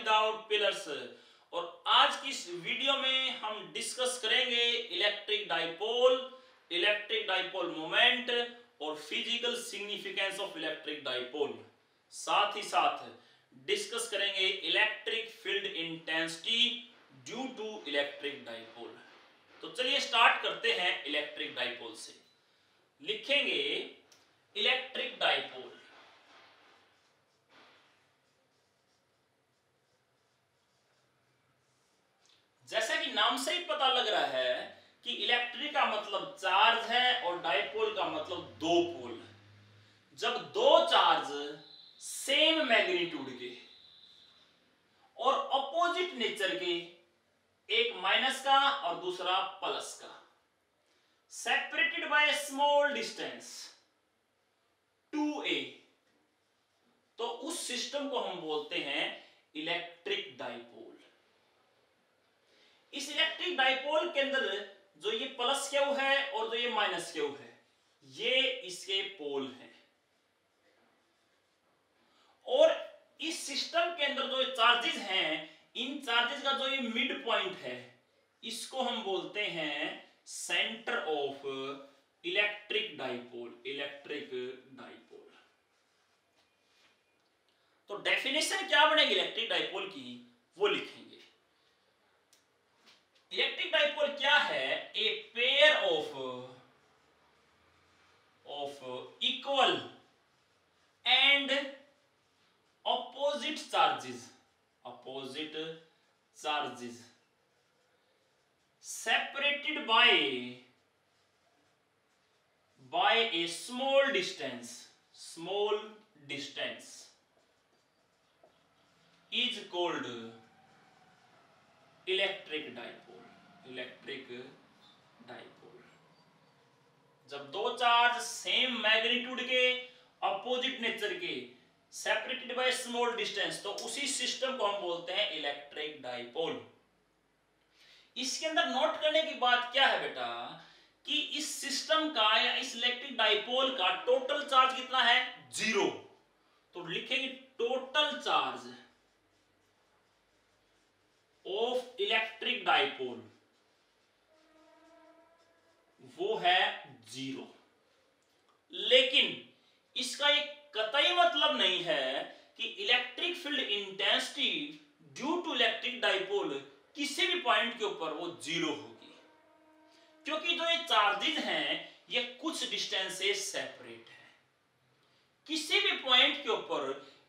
Without pillars. और आज की इस वीडियो में हम डिस्कस करेंगे इलेक्ट्रिक डाइपोल मोमेंट और physical significance of electric dipole. साथ ही साथ डिस्कस करेंगे electric field intensity due to electric dipole. तो चलिए स्टार्ट करते हैं इलेक्ट्रिक डाइपोल से। लिखेंगे इलेक्ट्रिक डाइपोल। जैसा कि नाम से ही पता लग रहा है कि इलेक्ट्रिक का मतलब चार्ज है और डाइपोल का मतलब दो पोल। जब दो चार्ज सेम मैग्नीट्यूड के और अपोजिट नेचर के, एक माइनस का और दूसरा प्लस का, separated by small distance 2a, तो उस सिस्टम को हम बोलते हैं इलेक्ट्रिक डाइपोल। इस इलेक्ट्रिक डाइपोल के अंदर जो ये प्लस क्यू है और जो ये माइनस क्यू है, ये इसके पोल हैं। और इस सिस्टम के अंदर जो चार्जेस हैं, इन चार्जेस का जो ये मिड पॉइंट है, इसको हम बोलते हैं सेंटर ऑफ इलेक्ट्रिक डाइपोल। तो डेफिनेशन क्या बनेगी इलेक्ट्रिक डाइपोल की, वो लिखेंगे। इलेक्ट्रिक डाइपोल क्या है? A pair of equal and opposite charges separated by a small distance is called electric dipole। जब दो चार्ज सेम मैग्नीट्यूड के, अपोजिट नेचर के, सेपरेटेड बाय स्मॉल डिस्टेंस, तो उसी सिस्टम को हम बोलते हैं इलेक्ट्रिक डाइपोल। इसके अंदर नोट करने की बात क्या है बेटा, कि इस सिस्टम का या इस इलेक्ट्रिक डाइपोल का टोटल चार्ज कितना है? 0। तो लिखेंगे total charge of electric dipole वो है 0। लेकिन इसका एक कतई मतलब नहीं है कि electric field intensity due to electric dipole किसी भी पॉइंट के ऊपर वो 0 होगी, क्योंकि जो ये चार्जेस हैं ये कुछ डिस्टेंस से सेपरेट है। किसी भी पॉइंट के ऊपर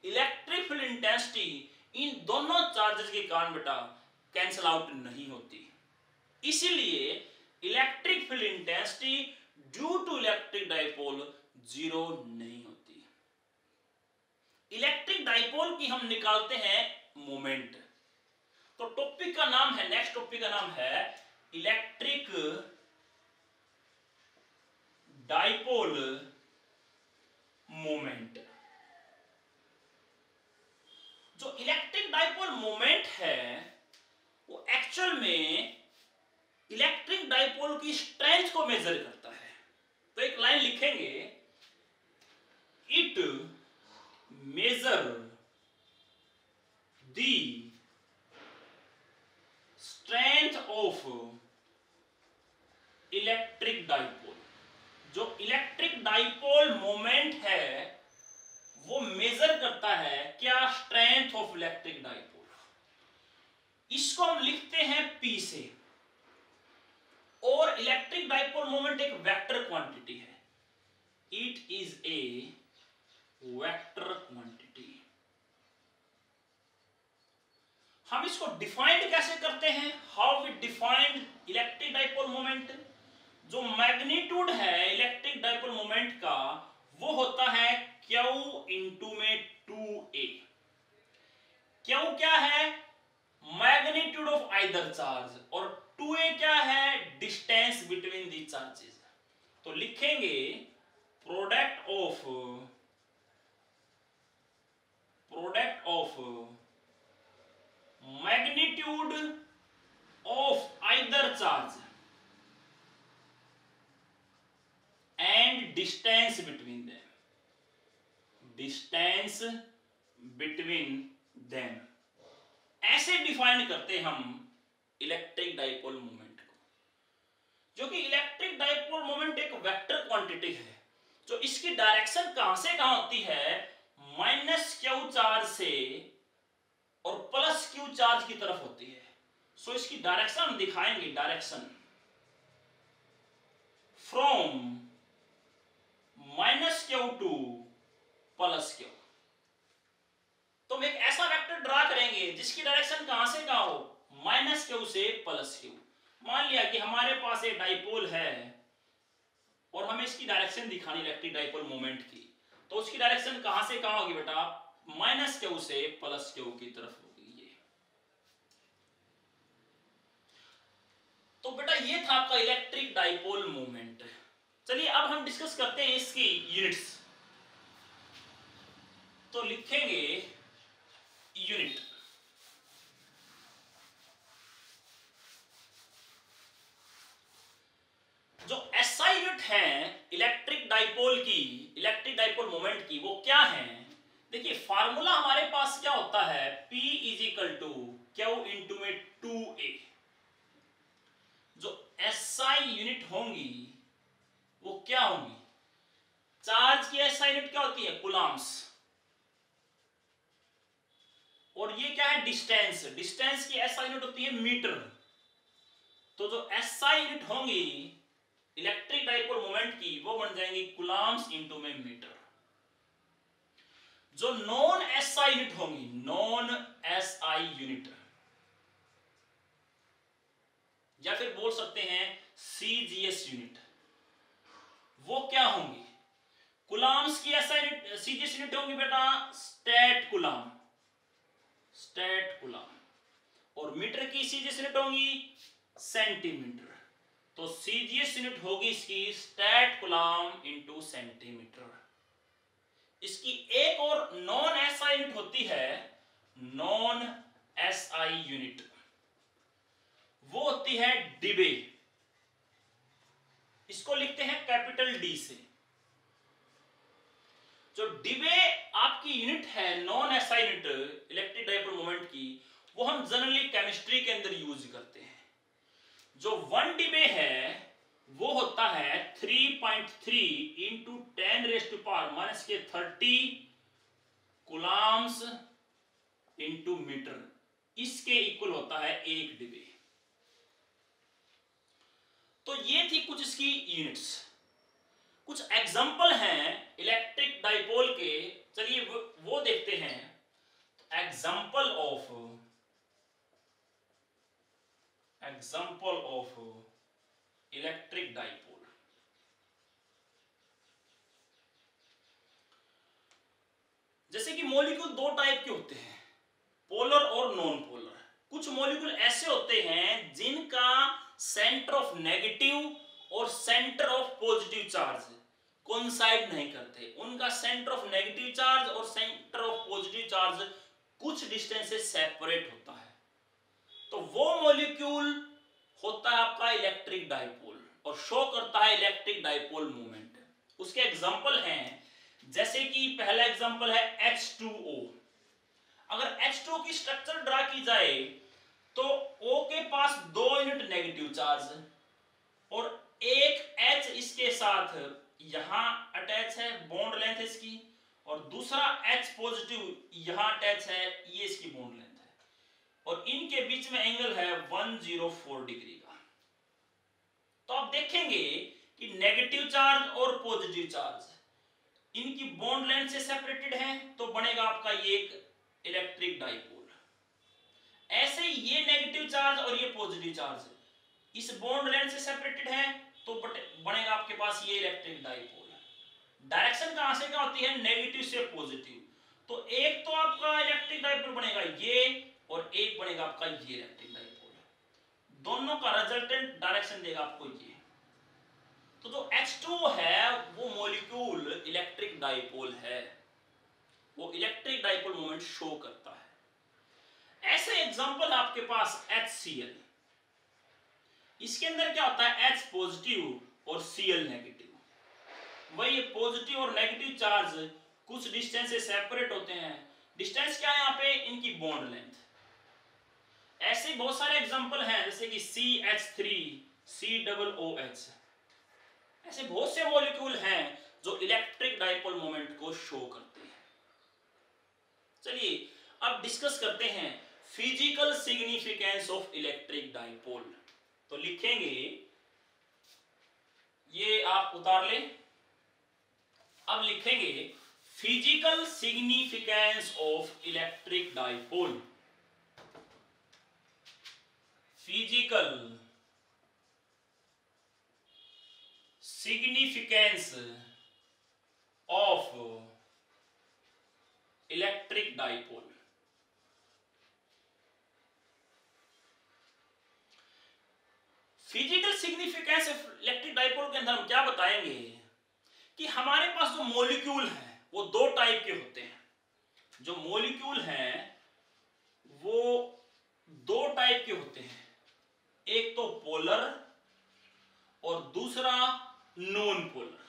इलेक्ट्रिक फील्ड इंटेंसिटी इन दोनों चार्जेस के कारण बेटा कैंसिल आउट नहीं होती। इसीलिए electric field intensity due to electric dipole 0 नहीं होती। इलेक्ट्रिक डाइपोल की हम निकालते हैं मोमेंट। तो टॉपिक का नाम है, नेक्स्ट टॉपिक का नाम है इलेक्ट्रिक डाइपोल मोमेंट। जो इलेक्ट्रिक डाइपोल मोमेंट है वो एक्चुअल में इलेक्ट्रिक डाइपोल की स्ट्रेंथ को मेजर करता है। तो एक लाइन लिखेंगे, it measure the strength of electric dipole। जो इलेक्ट्रिक डाइपोल मोमेंट है वो मेजर करता है क्या? Strength of electric dipole. इसको हम लिखते हैं P से। और इलेक्ट्रिक डाइपोल मोमेंट एक वेक्टर क्वांटिटी है, it is a vector quantity. हम इसको डिफाइंड कैसे करते हैं? How we defined electric dipole moment? जो मैग्नीट्यूड है इलेक्ट्रिक डाइपोल मोमेंट का वो होता है Q इंटू में 2a। Q क्या है? मैग्नीट्यूड ऑफ आइदर चार्ज, और 2a क्या है? Distance between the charges. तो लिखेंगे product of magnitude of either charge and distance between them ऐसे डिफाइन करते हम इलेक्ट्रिक डाइपोल मोमेंट को, जो कि इलेक्ट्रिक डाइपोल मोमेंट एक वेक्टर क्वांटिटी है, जो इसकी डायरेक्शन कहां से कहां होती है, माइनस क्यू चार्ज से और प्लस क्यू चार्ज की तरफ होती है। सो इसकी डायरेक्शन हम दिखाएंगे, direction from minus Q two plus Q. तो हम एक ऐसा वेक्टर ड्रा करेंगे जिसकी डायरेक्शन कहां से कहां हो, माइनस क्यू से प्लस क्यू। मान लिया कि हमारे पास एक डाइपोल है और हमें इसकी डायरेक्शन दिखानी इलेक्ट्रिक डाइपोल मोमेंट की, तो उसकी डायरेक्शन कहां से कहां होगी बेटा, माइनस क्यू से प्लस क्यू की तरफ होगी ये। तो बेटा ये था आपका इलेक्ट्रिक डाइपोल मोमेंट। चलिए अब हम डिस्कस करते हैं इसकी यूनिट्स। तो लिखेंगे यूनिट, जो एसआई यूनिट है इलेक्ट्रिक डाइपोल की, इलेक्ट्रिक डाइपोल मोमेंट की, वो क्या है। देखिए फार्मूला हमारे पास क्या होता है, P is equal to q into में 2a। जो एसआई यूनिट होंगी वो क्या होंगी, चार्ज की एसआई यूनिट क्या होती है, कूलम्ब्स, और ये क्या है, डिस्टेंस, डिस्टेंस की एसआई यूनिट होती है मीटर। तो जो एसआई यूनिट होंगी इलेक्ट्रिक डाइपोल मोमेंट की वो बन जाएंगी कूलम्ब्स इनटू में मीटर। जो नॉन एसआई यूनिट होंगी, नॉन एसआई यूनिट, या फिर बोल सकते हैं सीजीएस यूनिट, वो क्या होंगी, कूलम्ब्स की एसआई यूनिट सीजीएस यूनिट होंगी बेटा स्टेट कूलम, स्टेट कूलम, और मीटर की सीजीएस यूनिट होंगी सेंटीमीटर। तो सीजीएस यूनिट होगी इसकी स्टेट कूलम इनटू सेंटीमीटर। इसकी एक और नॉन एसआई यूनिट होती है, नॉन एसआई यूनिट, वो होती है डिबे। इसको लिखते हैं कैपिटल डी से। जो डिबे आपकी यूनिट है non SI unit electric dipole moment की, वो हम जनरली केमिस्ट्री के अंदर यूज करते हैं। जो 1 डिबे है वो होता है 3.3 इंटू 10⁻⁻³ कूलम्ब्स इंटू मीटर, इसके इक्वल होता है 1 डिबे। तो ये थी कुछ इसकी यूनिट्स। कुछ एग्जांपल हैं इलेक्ट्रिक डाइपोल के, चलिए वो देखते हैं। Example of electric dipole. जैसे कि मॉलिक्यूल दो टाइप के होते हैं, पोलर और नॉन पोलर। कुछ मॉलिक्यूल ऐसे होते हैं जिनका सेंटर ऑफ नेगेटिव और centre of positive charge coincide नहीं करते, उनका सेंटर ऑफ नेगेटिव चार्ज और सेंटर ऑफ पॉजिटिव चार्ज कुछ डिस्टेंस से सेपरेट होता है। तो वो मॉलिक्यूल होता है आपका इलेक्ट्रिक डाइपोल और शो करता है इलेक्ट्रिक डाइपोल मूवमेंट। उसके एग्जांपल हैं, जैसे कि पहला एग्जांपल है H2O। अगर H2O की स्ट्रक्चर ड्रा की जाए तो O के पास 2 यूनिट नेगेटिव चार्ज और एक H इसके साथ यहां अटैच है, बॉन्ड लेंथ इसकी, और दूसरा H पॉजिटिव यहां अटैच है, ये इसकी बॉन्ड लेंथ है, और इनके बीच में एंगल है 104 डिग्री का। तो आप देखेंगे कि नेगेटिव चार्ज और पॉजिटिव चार्ज इनकी बॉन्ड लेंथ से सेपरेटेड है, तो बनेगा आपका ये एक इलेक्ट्रिक डाइपोल। ऐसे ही ये नेगेटिव चार्ज और ये पॉजिटिव चार्ज इस बॉन्ड लेंथ से सेपरेटेड है, तो बनेगा आपके पास ये इलेक्ट्रिक डाइपोल। डायरेक्शन कहां से कहां होती है, नेगेटिव से पॉजिटिव। तो एक तो आपका इलेक्ट्रिक डाइपोल बनेगा ये, और एक बनेगा आपका ये इलेक्ट्रिक डाइपोल। दोनों का रिजल्टेंट डायरेक्शन देगा आपको ये। तो जो H2O है वो मॉलिक्यूल इलेक्ट्रिक डाइपोल है, वो इलेक्ट्रिक डाइपोल मोमेंट शो करता है। ऐसे एग्जांपल आपके पास HCl। इसके अंदर क्या होता है, H पॉजिटिव और Cl नेगेटिव। वही पॉजिटिव और नेगेटिव चार्ज कुछ डिस्टेंस से सेपरेट होते हैं। डिस्टेंस क्या है यहाँ पे, इनकी बॉन्ड लेंथ। ऐसे बहुत सारे एग्जांपल हैं, जैसे कि CH3, COOH, ऐसे बहुत से मॉलिक्यूल हैं जो इलेक्ट्रिक डाइपोल मोमेंट को शो करते हैं। चलिए अब डिस्कस करते हैं physical significance of electric dipole. तो लिखेंगे, ये आप उतार लें। अब लिखेंगे physical significance of electric dipole. Physical significance of electric dipole. Physical significance of electric dipole के अंदर हम क्या बताएंगे कि हमारे पास जो मॉलिक्यूल हैं वो दो टाइप के होते हैं। जो मॉलिक्यूल हैं वो दो टाइप के होते हैं, एक तो पोलर और दूसरा नॉन पोलर।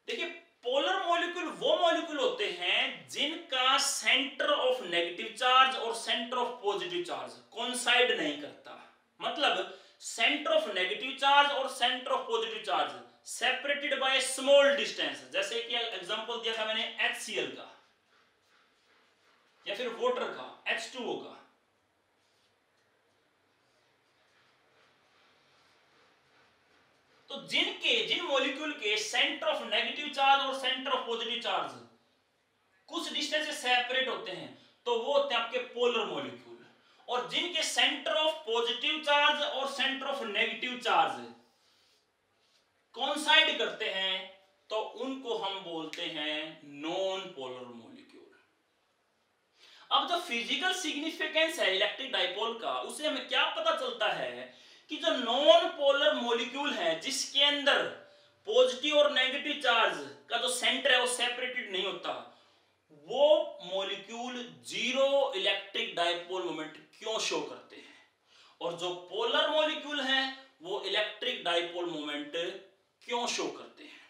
देखिए, पोलर मॉलिक्यूल वो मॉलिक्यूल होते हैं जिनका सेंटर ऑफ नेगेटिव चार्ज और centre of positive charge coincide नहीं करता। मतलब सेंटर ऑफ नेगेटिव चार्ज और centre of positive charge separated by small distance. जैसे कि एग्जांपल दिया था मैंने HCl का, या फिर वाटर का, H2O का। तो जिन मॉलिक्यूल के सेंटर ऑफ नेगेटिव चार्ज और सेंटर ऑफ पॉजिटिव चार्ज कुछ डिस्टेंस से सेपरेट होते हैं तो वो होते हैं आपके पोलर मॉलिक्यूल। और जिनके सेंटर ऑफ पॉजिटिव चार्ज और centre of negative charge coincide करते हैं तो उनको हम बोलते हैं नॉन पोलर मॉलिक्यूल। अब जो फिजिकल सिग्निफिकेंस है इलेक्ट्रिक डाइपोल का, उसे हमें क्या पता चलता है कि जो नॉन पोलर मॉलिक्यूल है जिसके अंदर पॉजिटिव और नेगेटिव चार्ज का जो सेंटर है वो सेपरेटेड नहीं होता, वो molecule zero electric dipole moment क्यों शो करते हैं, और जो पोलर मॉलिक्यूल हैं वो इलेक्ट्रिक डाइपोल मोमेंट क्यों शो करते हैं।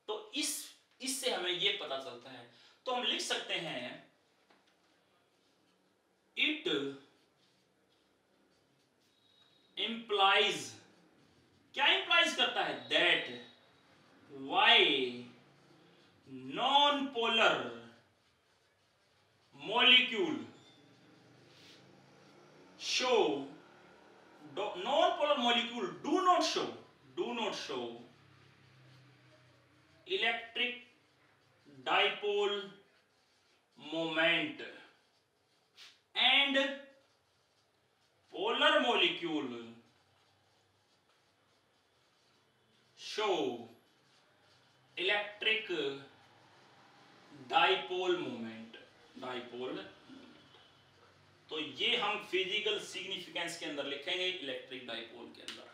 तो इससे हमें ये पता चलता है। तो हम लिख सकते हैं इट implies, क्या implies करता है, that why non-polar molecule show, non-polar molecule do not show electric dipole moment and polar molecule show electric dipole moment। तो ये हम फिजिकल सिग्निफिकेंस के अंदर लिखेंगे इलेक्ट्रिक डाइपोल के अंदर।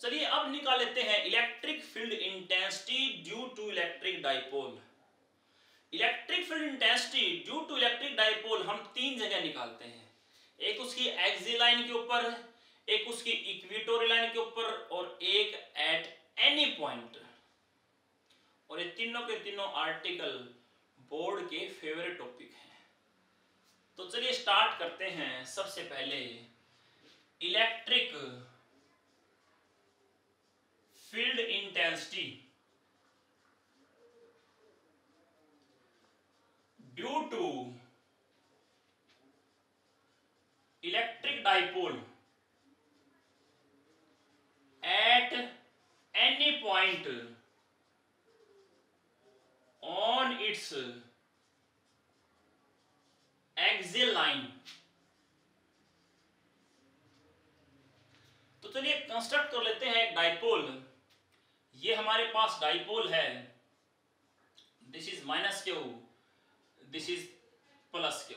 चलिए अब निकाल लेते हैं electric field intensity due to electric dipole. Electric field intensity due to electric dipole हम तीन जगह निकालते हैं, एक उसकी एक्सियल लाइन के ऊपर, एक उसकी इक्वेटोरियल लाइन के ऊपर, और एक एट एनी पॉइंट। और ये तीनों के तीनों आर्टिकल बोर्ड के फेवरेट टॉपिक हैं। तो चलिए स्टार्ट करते हैं। सबसे पहले electric field intensity due to electric dipole at any point on its axial line। तो चलिए कंस्ट्रक्ट कर लेते हैं एक डाइपोल। ये हमारे पास डाइपोल है, this is -q, this is +q,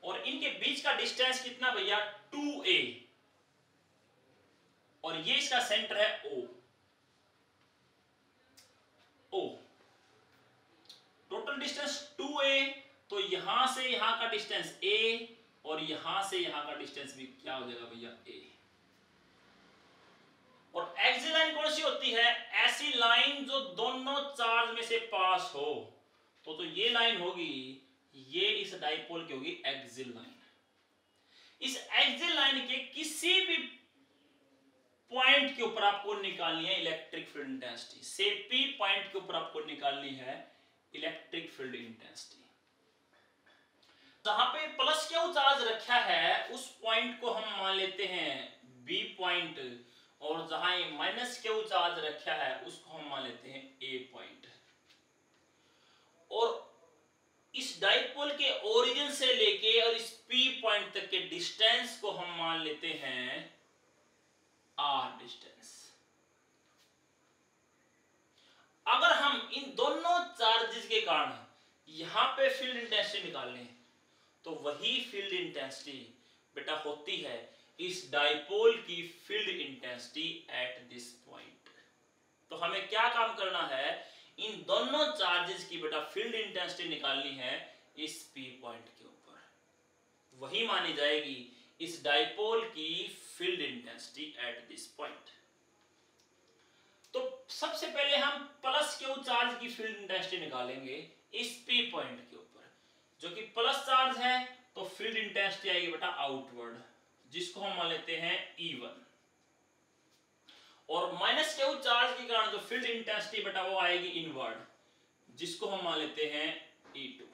और इनके बीच का डिस्टेंस कितना भैया, 2a, और ये इसका सेंटर है O। टोटल डिस्टेंस 2a, तो यहां से यहां का डिस्टेंस a, और यहां से यहां का डिस्टेंस भी क्या हो जाएगा भैया, a। और एक्सियल लाइन कौन सी होती है, ऐसी ऐसी लाइन जो दोनों चार्ज में से पास हो, तो ये लाइन होगी, ये इस डाइपोल की होगी एक्सियल लाइन। इस एक्सियल लाइन के किसी भी पॉइंट के ऊपर आपको निकालनी है इलेक्ट्रिक फील्ड इंटेंसिटी, से पी पॉइंट के ऊपर आपको निकालनी है इलेक्ट्रिक फील्ड इंटेंसिटी। जहां पे प्लस क्यू चार्ज रखा है उस पॉइंट को हम मान लेते हैं बी पॉइंट, और जहां ये माइनस क्यू चार्ज रखा है उसको हम मान लेते हैं ए पॉइंट। और इस डाइपोल के ओरिजिन से लेके और इस पी पॉइंट तक के डिस्टेंस को हम मान लेते हैं आर डिस्टेंस। अगर हम इन दोनों चार्जेस के कारण यहां पे फील्ड इंटेंसिटी निकाल लें, तो वही फील्ड इंटेंसिटी बेटा होती है इस डाइपोल की field intensity eight this point. तो हमें क्या काम करना है, इन दोनों चार्जेस की बेटा फील्ड इंटेंसिटी निकालनी है इस पी पॉइंट के ऊपर, वही मानी जाएगी इस डाइपोल की field intensity eight this point. तो सबसे पहले हम प्लस क्यू चार्ज की फील्ड इंटेंसिटी निकालेंगे इस पी पॉइंट के ऊपर, जो कि प्लस चार्ज है, तो फील्ड इंटेंसिटी आएगी बेटा आउटवर्ड, जिसको हम मान लेते हैं E1। और माइनस क्यू चार्ज के कारण जो फील्ड इंटेंसिटी बेटा वो आएगी इनवर्ड, जिसको हम मान लेते हैं E2।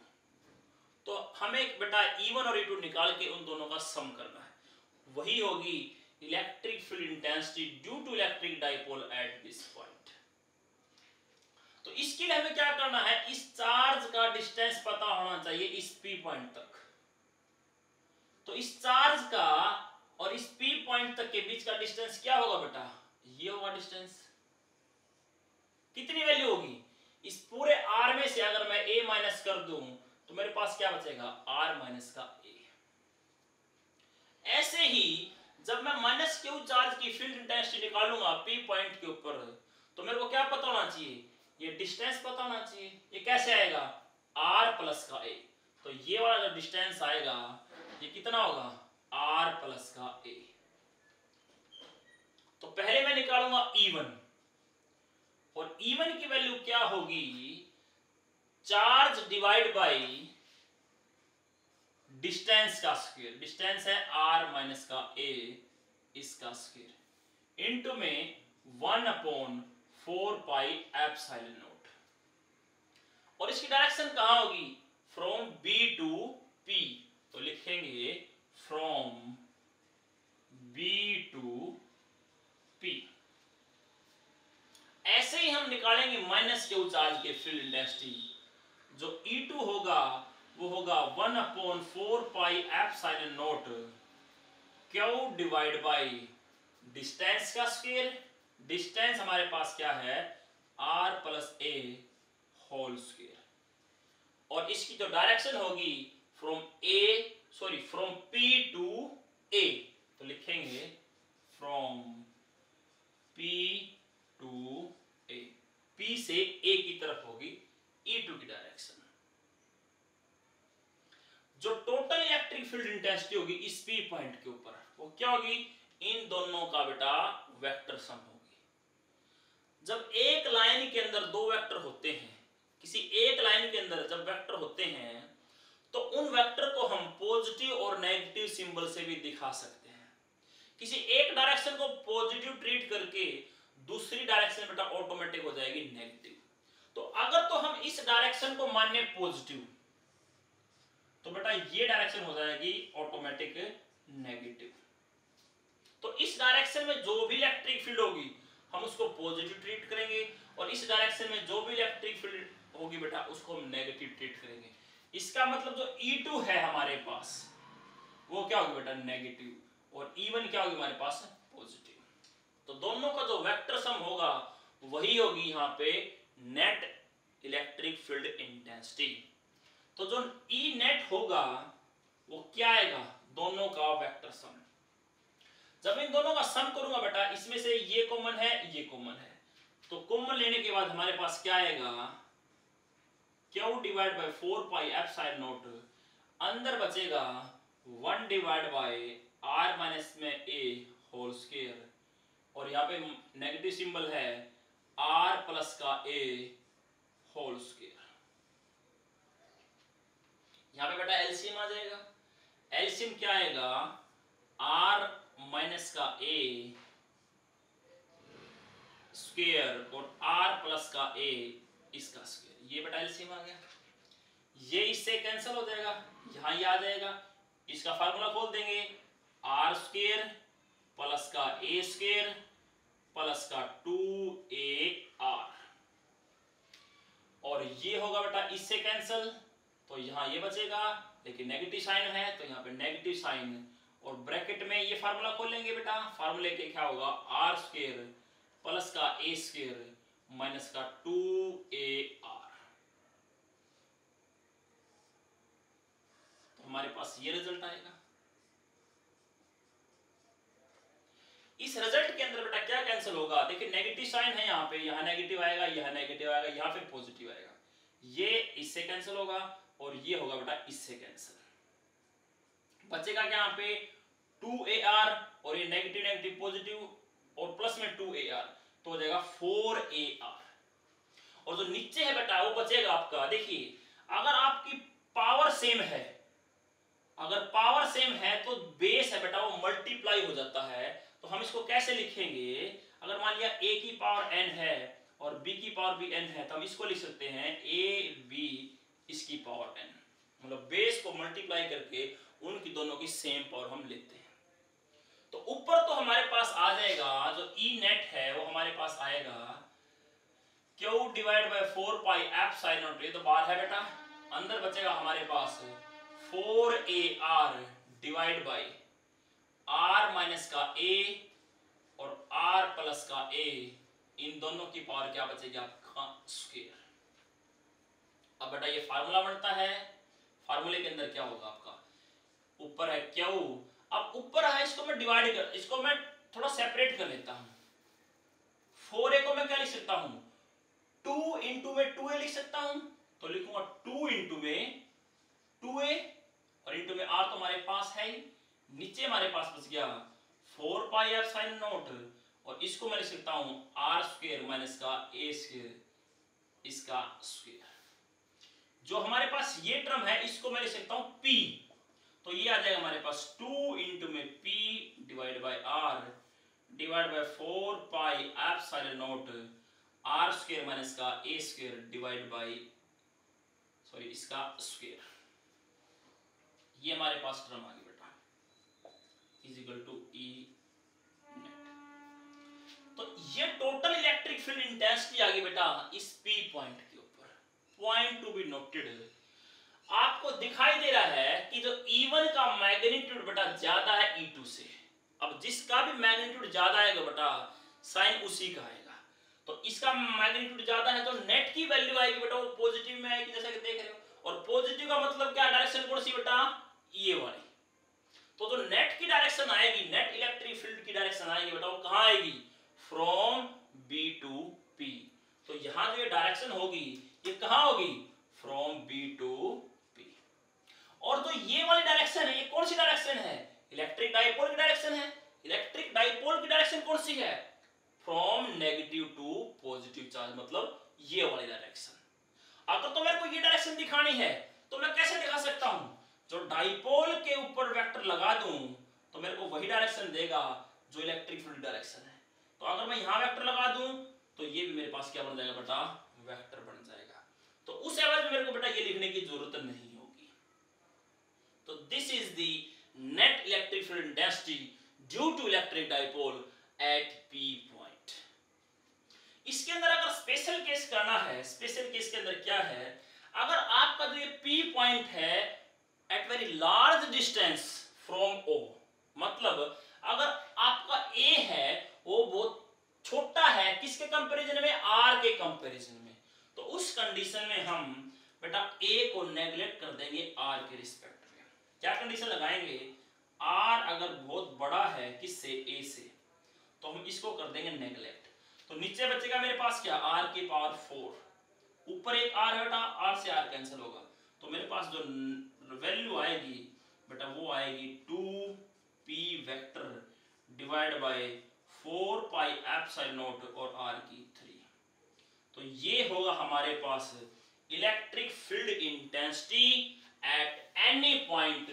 तो हमें बेटा E1 और E2 निकाल के उन दोनों का सम करना है, वही होगी electric field intensity due to electric dipole at this point. तो इसके लिए हमें क्या करना है, इस चार्ज का डिस्टेंस पता होना चाहिए इस पी पॉइंट तक। तो इस चार्ज का और इस पी पॉइंट तक के बीच का डिस्टेंस क्या होगा बेटा, ये होगा डिस्टेंस। कितनी वैल्यू होगी, इस पूरे आर में से अगर मैं ए माइनस कर दूं तो मेरे पास क्या बचेगा, आर माइनस का ए। ऐसे ही जब मैं माइनस क्यू चार्ज की फील्ड इंटेंसिटी निकालूंगा पी पॉइंट के ऊपर, तो मेरे को क्या पता होना चाहिए, ये डिस्टेंस पता होना चाहिए। ये कैसे आएगा, आर प्लस का ए। तो ये वाला जो डिस्टेंस आएगा ये कितना होगा, आर प्लस का ए। तो पहले मैं निकालूंगा E1, और E1 की वैल्यू क्या होगी, चार्ज डिवाइड बाय डिस्टेंस का स्क्वायर। डिस्टेंस है आर माइनस का ए, इसका स्क्वायर इनटू में 1/4 पाई एप्सिलॉन नॉट। और इसकी डायरेक्शन कहां होगी, फ्रॉम B टू P। तो लिखेंगे फ्रॉम B टू P। ऐसे ही हम निकालेंगे माइनस क्यू चार्ज के फील्ड इंटेंसिटी, जो E2 होगा वो होगा 1/4 पाई epsilon not Q divide by distance का स्क्वायर। डिस्टेंस हमारे पास क्या है, r प्लस ए होल स्क्वायर। और इसकी जो डायरेक्शन होगी फ्रॉम P टू A, तो लिखेंगे from P to A। P से A की तरफ होगी E2 की डायरेक्शन। जो टोटल इलेक्ट्रिक फील्ड इंटेंसिटी होगी इस P पॉइंट के ऊपर, वो क्या होगी, इन दोनों का बेटा वेक्टर सम होगी। जब एक लाइन के अंदर दो वेक्टर होते हैं, किसी एक लाइन के अंदर जब वेक्टर होते हैं, तो उन वेक्टर को हम पॉजिटिव और नेगेटिव सिंबल से भी दिखा सकते हैं। किसी एक डायरेक्शन को पॉजिटिव ट्रीट करके दूसरी डायरेक्शन बेटा ऑटोमेटिक हो जाएगी नेगेटिव। तो अगर तो हम इस डायरेक्शन को माने पॉजिटिव, तो बेटा ये डायरेक्शन हो जाएगी ऑटोमेटिक नेगेटिव। तो इस डायरेक्शन में जो भी इलेक्ट्रिक फील्ड होगी हम उसको पॉजिटिव ट्रीट करेंगे, और इस डायरेक्शन में जो भी इलेक्ट्रिक फील्ड होगी बेटा उसको हम नेगेटिव ट्रीट करेंगे। इसका मतलब जो E2 है हमारे पास वो क्या होगी बेटा नेगेटिव, और E1 क्या होगी हमारे पास पॉजिटिव। तो दोनों का जो वेक्टर सम होगा वही होगी यहाँ पे नेट इलेक्ट्रिक फील्ड इंटेंसिटी। तो जो E नेट होगा वो क्या आएगा, दोनों का वेक्टर सम। जब इन दोनों का सम करूंगा बेटा, इसमें से ये कॉमन है ये कॉमन है, तो कॉमन लेने के बाद हमारे पास क्या आएगा, Q divide by 4 pi epsilon not, अंदर बचेगा 1 डिवाइड बाय r माइनस में a होल स्क्वायर, और यहाँ पे नेगेटिव सिंबल है आर प्लस का ए होल स्क्वायर। यहां पे बेटा एलसीएम आ जाएगा। एलसीएम क्या आएगा, आर माइनस का ए स्क्वायर और आर प्लस का ए इसका स्क्वायर। ये बेटा एलसीएम आ गया। ये इससे कैंसिल हो जाएगा, यहां ये आ जाएगा। इसका फार्मूला खोल देंगे, आर स्क्वायर प्लस का ए स्क्वायर प्लस का 2ar, और ये होगा बेटा इससे कैंसिल, तो यहां ये बचेगा, लेकिन नेगेटिव साइन है तो यहां पे नेगेटिव साइन, और ब्रैकेट में ये फार्मूला खोल लेंगे बेटा। फार्मूले के क्या होगा, आर स्क्वायर प्लस का ए स्क्वायर माइनस का 2ar। तो हमारे पास ये रिजल्ट आएगा। इस रिजल्ट के अंदर बेटा क्या कैंसिल होगा, देखिए नेगेटिव साइन है यहाँ पे, यहाँ नेगेटिव आएगा, यहाँ नेगेटिव आएगा, यहाँ फिर पॉजिटिव आएगा। ये इससे कैंसिल होगा और ये होगा बेटा इससे कैंसिल। बचेगा क्या यहाँ पे 2ar, और ये नेगेटिव नेगेटिव पॉजिटिव और प्लस में 2ar, तो हो जाएगा 4ar। और जो नीचे है बेटा वो बचेगा आपका, देखिए अगर आपकी पावर सेम है, अगर पावर सेम है तो बेस है बेटा वो मल्टीप्लाई हो जाता है। तो हम इसको कैसे लिखेंगे, अगर मान लिया a की पावर n है और b की पावर भी n है, तो हम इसको लिख सकते हैं a b इसकी पावर n, मतलब बेस को मल्टीप्लाई करके उनकी दोनों की सेम पावर हम लेते हैं। तो ऊपर तो हमारे पास आ जाएगा, जो ई नेट है वो हमारे पास आएगा q divide by 4 pi epsilon not, ये तो बाहर है बेटा। अंदर बचेगा हमारे पास 4ar divide by r minus का a और r प्लस का a, इन दोनों की पावर क्या बचेगी आपका स्क्वायर। अब बेटा ये फार्मूला बनता है, फार्मूले के अंदर क्या होगा आपका, ऊपर है q, अब ऊपर है इसको मैं डिवाइड कर, इसको मैं थोड़ा सेपरेट कर लेता हूं। 4a को मैं क्या लिख सकता हूं, 2 इंटू में 2a लिख सकता हूं, तो लिखूंगा 2 इंटू में 2a और इंटू में r तो हमारे पास है ही, नीचे हमारे पास बच गया 4 पाई एप्सिलॉन नॉट, और इसको मैं लिख सकता हूं आर स्क्वायर माइनस का ए स्क्वायर इसका स्क्वायर। जो हमारे पास ये टर्म है इसको मैं लिख सकता हूं p, तो ये आ जाएगा हमारे पास 2 इंटू में p divide by r divide by 4 pi epsilon not r square minus का ए स्क्वायर डिवाइड बाय इसका स्क्वायर। ये हमारे पास टर्म आ गई बेटा, is equal to E net. तो ये टोटल इलेक्ट्रिक फील्ड इंटेंसिटी आ गई बेटा इस पी पॉइंट के ऊपर। पॉइंट टू बी नोटेड, आपको दिखाई दे रहा है कि जो E1 का मैग्नीट्यूड बेटा ज्यादा है E2 से। अब जिसका भी मैग्नीट्यूड ज्यादा आएगा बेटा साइन उसी का आएगा, तो इसका मैग्नीट्यूड ज्यादा है तो नेट की वैल्यू आएगी बेटा वो पॉजिटिव में आएगी, जैसा कि देख रहे हो। और पॉजिटिव का मतलब क्या, डायरेक्शन कौन सी बेटा, ये वाली। तो जो नेट की डायरेक्शन आएगी, नेट इलेक्ट्रिक फील्ड की डायरेक्शन आएगी बेटा वो कहां आएगी, फ्रॉम B टू P। तो यहां जो ये डायरेक्शन होगी ये कहां होगी, फ्रॉम B टू P। और जो ये वाली डायरेक्शन है ये कौन सी डायरेक्शन है, इलेक्ट्रिक डाइपोल की डायरेक्शन है। इलेक्ट्रिक डाइपोल की डायरेक्शन कौन सी है, from negative to positive charge, मतलब ये वाली डायरेक्शन। अगर तो मेरे को ये डायरेक्शन दिखानी है तो मैं कैसे दिखा सकता हूं, जो डाइपोल के ऊपर वेक्टर लगा दूं तो मेरे को वही डायरेक्शन देगा जो इलेक्ट्रिक फील्ड डायरेक्शन है। तो अगर मैं यहां वेक्टर लगा दूं तो ये भी मेरे पास क्या बन जाएगा बेटा, वेक्टर बन जाएगा। तो उस एवज में मेरे को बेटा ये लिखने की जरूरत नहीं होगी। तो this is the net electric field intensity due to electric dipole at P point. इसके अंदर अगर स्पेशल केस करना है, स्पेशल केस के अंदर क्या है, अगर आपका जो ये P पॉइंट है at very large distance from O, मतलब अगर आपका A है वो बहुत छोटा है किसके कंपैरिजन में, R के कंपैरिजन में, तो उस कंडीशन में हम बेटा A को नेग्लेक्ट कर देंगे R के रिस्पेक्ट में। क्या कंडीशन लगाएंगे, R अगर बहुत बड़ा है किससे, A से, तो हम इसको कर देंगे नेग्लेक्ट। तो नीचे बचेगा मेरे पास क्या, R की पावर 4, ऊपर एक R है बेटा, R से R कैंसिल होगा, तो मेरे पास जो वैल्यू आएगी बेटा वो आएगी 2p vector divide by 4 pi epsilon not और R की 3। तो ये होगा हमारे पास electric field intensity at any point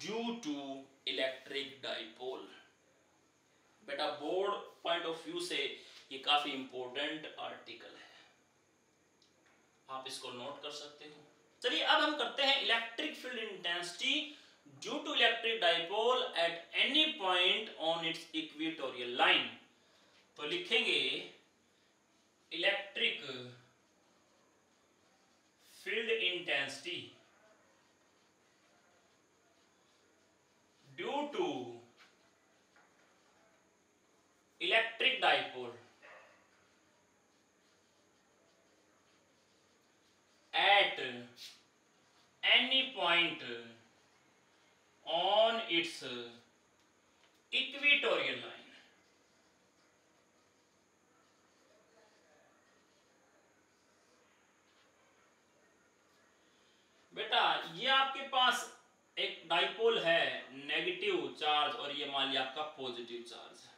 due to electric dipole. बेटा बोर्ड पॉइंट ऑफ व्यू से ये काफी इंपॉर्टेंट आर्टिकल है, आप इसको नोट कर सकते हो। चलिए अब हम करते हैं electric field intensity due to electric dipole at any point on its equatorial line. तो लिखेंगे electric field intensity due to electric dipole at any point on its equatorial line। बेटा ये आपके पास एक डाइपोल है, नेगेटिव चार्ज और ये मान लिया आपका पॉजिटिव चार्ज।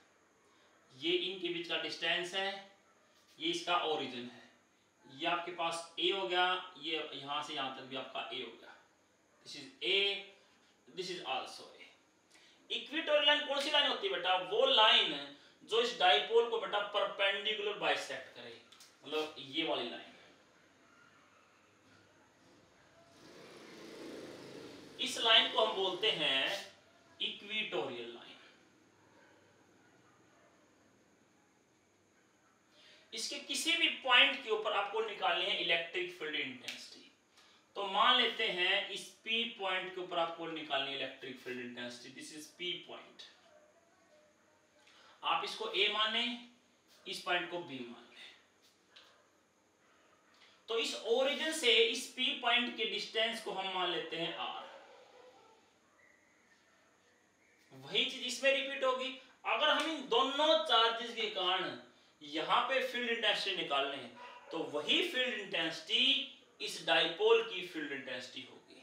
ये इनके बीच का डिस्टेंस है, ये इसका ओरिजिन है। ये आपके पास ए हो गया, ये यहां से यहां तक भी आपका ए हो गया। This is a, this is also a. Equatorial line कौन सी लाइन होती है बेटा? वो लाइन जो इस डाइपोल को बेटा परपेंडिकुलर बाइसेक्ट करे, मतलब ये वाली लाइन। इस लाइन को हम बोलते हैं इक्वेटोरियल लाइन। इसके किसी भी पॉइंट के ऊपर आपको निकालनी है इलेक्ट्रिक फील्ड इंटेंसिटी। तो मान लेते हैं इस P पॉइंट के ऊपर आपको निकालनी है electric field intensity. This is P point, आप इसको A माने, इस पॉइंट को B मान लें। तो इस ओरिजिन से इस P पॉइंट के डिस्टेंस को हम मान लेते हैं R। वही चीज इसमें रिपीट होगी। अगर हम इन दोनों चार्जेस के कारण यहां पे फील्ड इंटेंसिटी निकालने हैं, तो वही फील्ड इंटेंसिटी इस डाइपोल की फील्ड इंटेंसिटी होगी।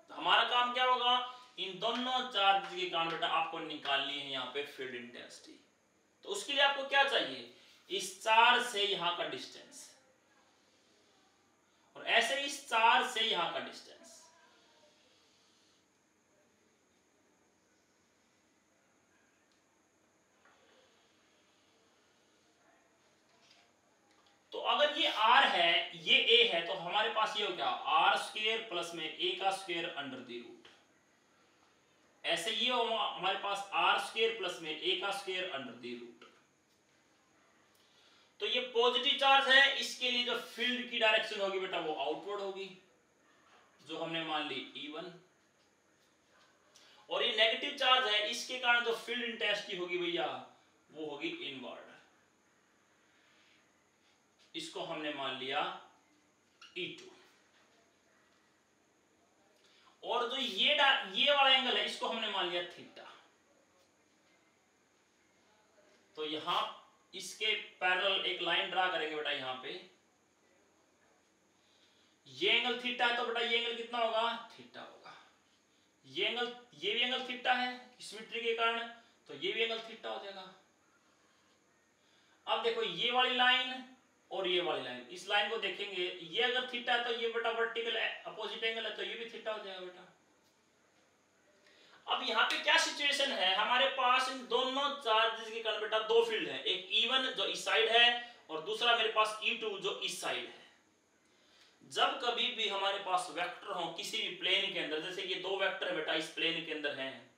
तो हमारा काम क्या होगा? इन दोनों चार्ज के कारण बेटा आपको निकालनी है यहाँ पे फील्ड इंटेंसिटी। तो उसके लिए आपको क्या चाहिए? इस चार्ज से यहाँ का डिस्टेंस, और ऐसे इस चार्ज से यहाँ का डिस्टेंस। तो अगर ये R है, ये A है, तो हमारे पास ये हो गया R स्क्वायर प्लस में A का स्क्वायर अंडर द रूट। ऐसे ये हो हमारे पास R स्क्वायर प्लस में A का स्क्वायर अंडर द रूट। तो ये पॉजिटिव चार्ज है, इसके लिए जो फील्ड की डायरेक्शन होगी बेटा वो आउटवर्ड होगी, जो हमने मान ली E1। और ये नेगेटिव चार्ज है, इसके कारण जो फील्ड इंटेंसिटी होगी भैया वो होगी इनवर्ड। इसको हमने मान लिया E2। और जो ये वाला एंगल है, इसको हमने मान लिया थीटा। तो यहां इसके पैरेलल एक लाइन ड्रा करेंगे बेटा। यहां पे ये एंगल थीटा है, तो बेटा ये एंगल कितना होगा? थीटा होगा। ये एंगल, ये भी एंगल थीटा है सिमेट्री के कारण, तो ये भी एंगल थीटा हो जाएगा। अब देखो ये वाली लाइन और ये वाली लाइन, इस लाइन को देखेंगे, ये अगर थीटा है तो ये बेटा वर्टिकल अपोजिट एंगल है, तो ये भी थीटा हो जाएगा बेटा। अब यहाँ पे क्या सिचुएशन है? हमारे पास इन दोनों चार्जेस के कारण बेटा दो फील्ड है, एक E1 जो इस साइड है और दूसरा मेरे पास E2 जो इस साइड है। जब कभी भी हमारे पास वेक्टर हो किसी भी प्लेन के अंदर, जैसे ये दो वेक्टर बेटा इस प्लेन के अंदर हैं,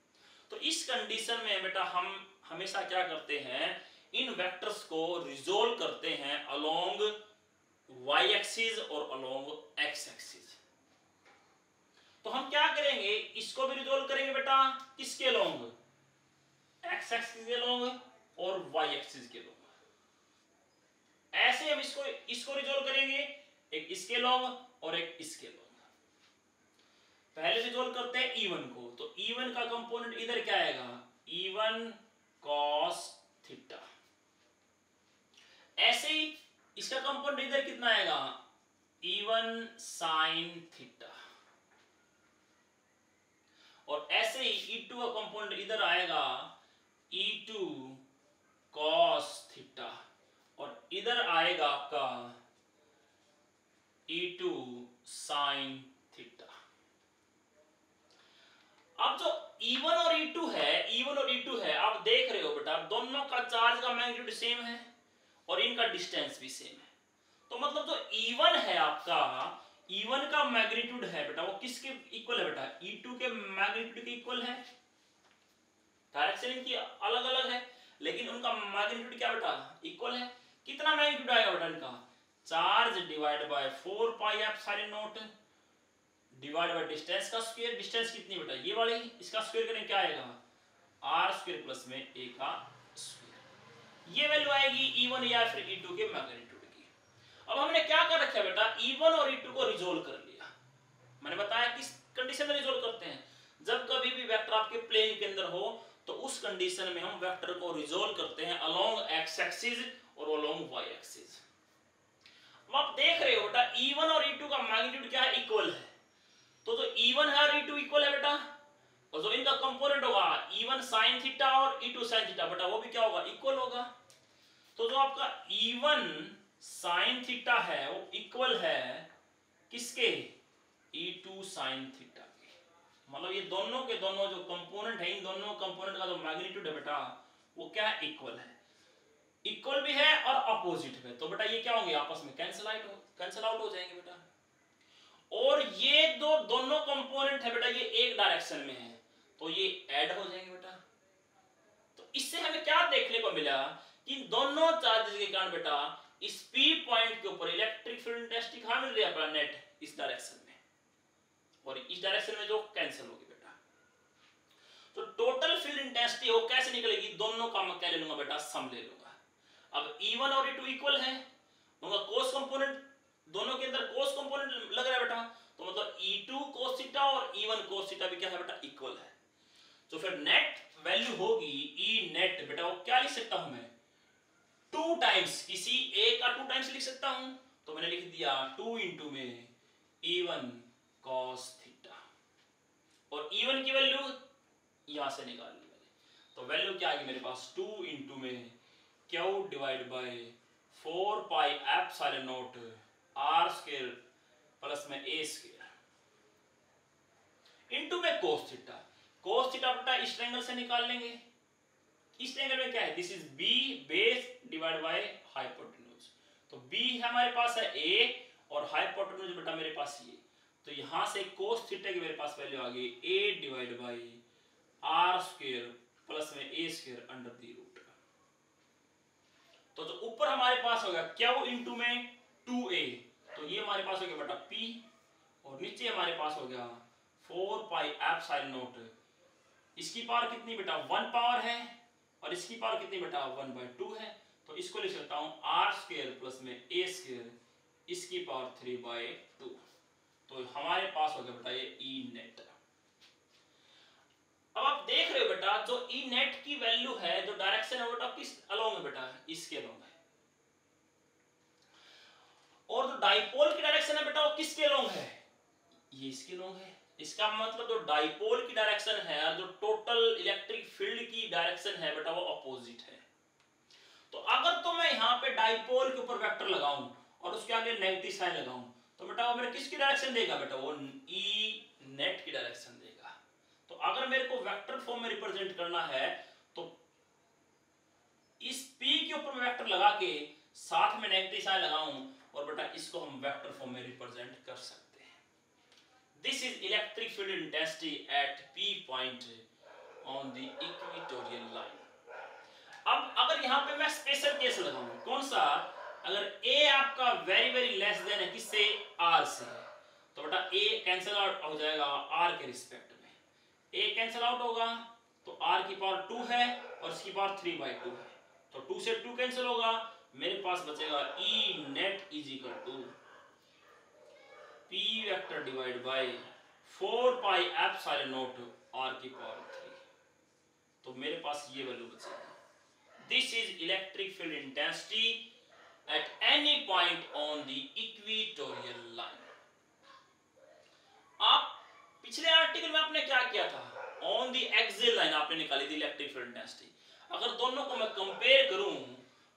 तो इस कंडीशन में बेटा हम हमेशा क्या करते हैं? इन वेक्टर्स को रिजोल्व करते हैं अलोंग y एक्सिस और अलोंग x एक्सिस। तो हम क्या करेंगे? इसको भी रिजोल्व करेंगे बेटा किसके अलोंग? x एक्सिस के अलोंग और y एक्सिस के अलोंग। ऐसे हम इसको रिजोल्व करेंगे, एक इसके अलोंग और एक इसके अलोंग। पहले रिजोल्व करते हैं E1 को, तो E1 का कंपोनेंट इधर क्या आएगा? E1 cos theta. ऐसे ही इसका कंपोनेंट इधर कितना आएगा? E1 sin theta. और ऐसे ही E2 का कंपोनेंट इधर आएगा E2 cos थीटा, और इधर आएगा आपका E2 sin थीटा। अब जो E1 और E2 है, आप देख रहे हो बेटा दोनों का चार्ज का मैग्नीट्यूड सेम है और इनका डिस्टेंस भी सेम है। तो मतलब जो E1 है आपका, E1 का मैग्नीट्यूड है बेटा वो किसके इक्वल है बेटा? E2 के मैग्नीट्यूड के इक्वल है। डायरेक्शन इनकी अलग अलग है लेकिन उनका मैग्नीट्यूड क्या बेटा? इक्वल है। कितना मैग्नीट्यूड आएगा बेटा इनका? Charge divide by 4 pi epsilon not divide by distance का स्क्वायर। डिस्टेंस कितनी बेटा? ये वाली, इसका स्क्वायर करें क्या आएगा? r स्क्वायर प्लस में a का स्क्वायर। ये वैल्यू आएगी E1 या फिर E2 के मैग्नीट्यूड की। अब हमने क्या कर रखा है बेटा? E1 और E2 को रिजोल्व कर लिया। मैंने बताया किस कंडीशन में रिजोल्व करते हैं? जब कभी भी वेक्टर आपके प्लेन के अंदर हो तो उस कंडीशन में हम वेक्टर को रिजोल्व करते हैं अलोंग एक्स एक्सिस और अलोंग वाई एक्सिस। अब आप देख रहे हो बेटा E1 और E2 का मैग्नीट्यूड क्या है? इक्वल है। तो जो E1 है और E2 इक्वल है बेटा, और जो इनका कंपोनेंट होगा E1 sin थीटा और E2 sin थीटा बेटा वो भी क्या होगा? इक्वल होगा। तो जो आपका E1 sin थीटा है वो इक्वल है किसके? E2 sin थीटा के। मतलब ये दोनों के दोनों जो कंपोनेंट है, इन दोनों कंपोनेंट का जो मैग्नीट्यूड है बेटा वो क्या है? इक्वल है। इक्वल भी है और अपोजिट में, तो बेटा ये क्या होंगे? आपस में कैंसिल आउट हो जाएंगे बेटा। और ये दोनों कंपोनेंट है बेटा ये एक डायरेक्शन में है तो ये ऐड हो जाएंगे बेटा। तो इससे हमें क्या देखने को मिला कि दोनों चार्जेस के कारण बेटा इस P पॉइंट के ऊपर इलेक्ट्रिक फील्ड इंटेंसिटी कहां मिल रही है अपना? नेट इस डायरेक्शन में, और इस डायरेक्शन में जो कैंसिल होगी बेटा। तो टोटल फील्ड इंटेंसिटी वो कैसे निकलेगी? दोनों का मैं क्या ले लूंगा बेटा? सम ले लूंगा। अब E1 और E2 इक्वल है, उनका कोस कंपोनेंट दोनों के अंदर कोस कंपोनेंट लग रहा है बेटा, तो मतलब E2 cos थीटा और E1 cos थीटा भी क्या है बेटा? इक्वल है। तो फिर नेट वैल्यू होगी E नेट बेटा वो क्या लिख सकता हूं मैं? 2 टाइम्स, किसी ए का 2 टाइम्स लिख सकता हूं, तो मैंने लिख दिया 2 इंटू में E1 cos थीटा, और E1 की वैल्यू यहां से निकाल ली मैंने, तो वैल्यू क्या आएगी मेरे पास? 2 इंटू में Q divide by 4 pi epsilon not r square plus में a स्क्वायर इनटू में cos थीटा। cos थीटा बेटा इस ट्रायंगल से निकाल लेंगे। इस ट्रायंगल में क्या है? This is b base divide by hypotenuse. तो b हमारे पास है a और हाइपोटेन्यूज बेटा मेरे पास ये, तो यहां से cos थीटा की मेरे पास वैल्यू आ गई a divide by r square plus में a square under the root. तो जो ऊपर हमारे पास होगा Q इंटू में 2a, तो ये हमारे पास हो गया बेटा p, और नीचे हमारे पास हो गया 4 पाई एप्सिलॉन नॉट। इसकी पावर कितनी बेटा? 1 पावर है, और इसकी पावर कितनी बेटा? 1/2 है, तो इसको लिख सकता हूं r स्क्वायर प्लस में a स्क्वायर इसकी पावर 3/2। तो हमारे पास हो गया बेटा ये E नेट। अब आप देख रहे हो बेटा जो E नेट की वैल्यू है, जो डायरेक्शन है बेटा किस अलोंग है बेटा? इसके अलोंग है। और जो डाइपोल की डायरेक्शन है बेटा वो किसके अलोंग है? ये इसके अलोंग है। इसका मतलब जो डाइपोल की डायरेक्शन है और जो टोटल इलेक्ट्रिक फील्ड की डायरेक्शन है बेटा वो अपोजिट है। तो अगर तो मैं यहाँ पे डाइपोल के ऊपर वेक्टर लगाऊं और उसके आगे नेगेटिव साइन लगाऊं, तो बेटा वो मेरे किसकी डायरेक्शन देगा बेटा? वो E नेट की डायरेक्शन देगा। तो अगर मेरे को वेक्टर फॉर्म में रिप्रेजेंट करना है तो इस P के ऊपर मैं वेक्टर लगा के साथ में नेगेटिव साइन लगाऊं और बेटा इसको हम वेक्टर फॉर्म में रिप्रेजेंट कर सकते हैं। This is electric field intensity eight P point on the equatorial line. अब अगर यहाँ पे मैं स्पेशल केस लगाऊं, कौन सा? अगर A आपका वेरी वेरी लेस देन है किससे? R से, तो बेटा A कैंसिल आउट हो जाएगा R के रिस्पेक्ट में। A कैंसिल आउट होगा तो R की पावर 2 है और इसकी पावर 3/2 है, तो 2 से 2 कैंसिल होगा, मेरे पास बचेगा E net is equal to P vector divide by 4 pi epsilon not R की पावर 3। तो मेरे पास ये वैल्यू बचेगी। This is electric field intensity at any point on the equatorial line. आप पिछले आर्टिकल में आपने क्या किया था? ऑन द एक्सियल लाइन आपने निकाली थी इलेक्ट्रिक फील्ड इंटेंसिटी। अगर दोनों को मैं कंपेयर करूं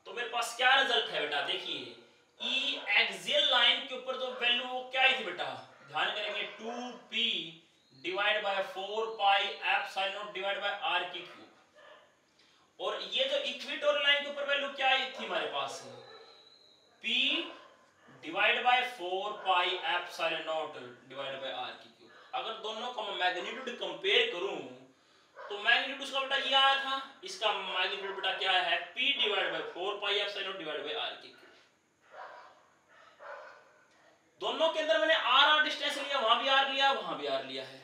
तो मेरे पास क्या रिजल्ट है बेटा? देखिए E एक्सियल लाइन के ऊपर जो वैल्यू वो क्या आई थी बेटा, ध्यान करेंगे 2p divide by 4 pi epsilon not divide by r की क्यूब। और ये जो इक्वेटोरियल लाइन के ऊपर वैल्यू क्या आई थी हमारे पास, p divide by 4 pi epsilon not divide by r की क्यूब। अगर दोनों का मैं मैग्नीट्यूड कंपेयर करूं तो मैग्नीट्यूड उसका बेटा ये आया था, इसका मैग्नीट्यूड बेटा क्या है, p divide by 4 pi epsilon not divide by r की क्यूब। दोनों के अंदर मैंने r डिस्टेंस लिया, वहां भी r लिया, वहां भी r लिया है।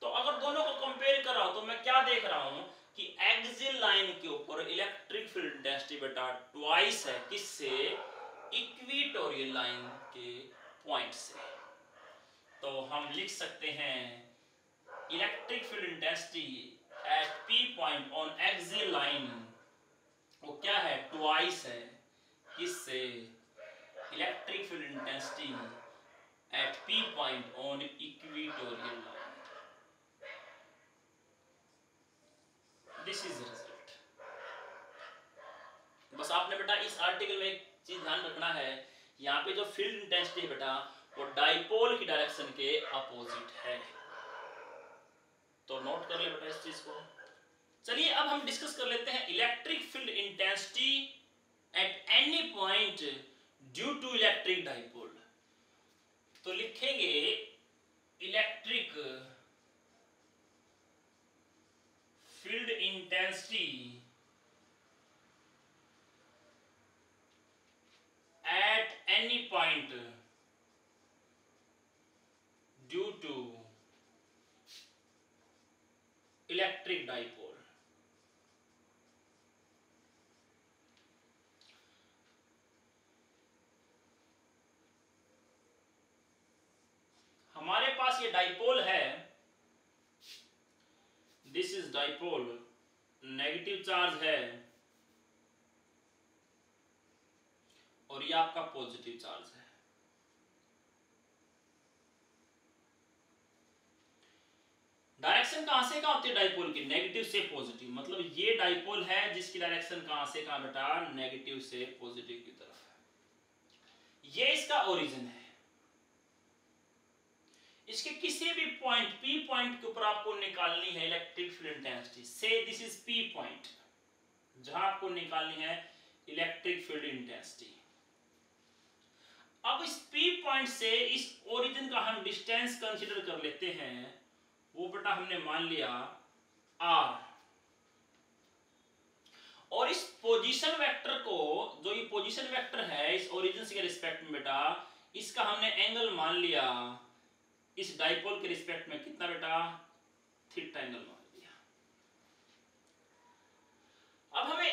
तो अगर दोनों को कंपेयर कर रहा हूं तो मैं क्या देख रहा हूं कि एक्सियल लाइन के ऊपर इलेक्ट्रिक फील्ड इंटेंसिटी बेटा ट्वाइस है, किससे, इक्वेटोरियल लाइन के पॉइंट से। तो हम लिख सकते हैं electric field intensity eight p point on axial line वो क्या है, ट्वाइस है, किससे, electric field intensity eight p point on equatorial line. This is result. बस आपने बेटा इस आर्टिकल में एक चीज ध्यान रखना है, यहाँ पे जो फील्ड इंटेंसिटी है बेटा वो डाइपोल की डायरेक्शन के अपोजिट है, तो नोट कर ले बेटा इस चीज को। चलिए अब हम डिस्कस कर लेते हैं electric field intensity at any point due to electric dipole. तो लिखेंगे electric field intensity at any point due to electric dipole. हमारे पास ये डाइपोल है, this is dipole, negative charge है और ये आपका पॉजिटिव चार्ज है। डायरेक्शन कहां से कहां होती है डाइपोल की, नेगेटिव से पॉजिटिव, मतलब ये डाइपोल है जिसकी डायरेक्शन कहां से कहां बेटा, नेगेटिव से पॉजिटिव की तरफ है। ये इसका ओरिजिन है। इसके किसी भी पॉइंट P पॉइंट के ऊपर आपको निकालनी है इलेक्ट्रिक फील्ड इंटेंसिटी, से दिस इज P पॉइंट, जहां आपको निकालनी है इलेक्ट्रिक फील्ड इंटेंसिटी। अब इस P पॉइंट से इस ओरिजिन का हम डिस्टेंस कंसीडर कर लेते हैं, वो बेटा हमने मान लिया R। और इस पोजीशन वेक्टर को, जो ये पोजीशन वेक्टर है इस ओरिजिन के रिस्पेक्ट में बेटा, इसका हमने एंगल मान लिया इस डाइपोल के रिस्पेक्ट में, कितना बेटा, थीटा एंगल मान लिया। अब हमें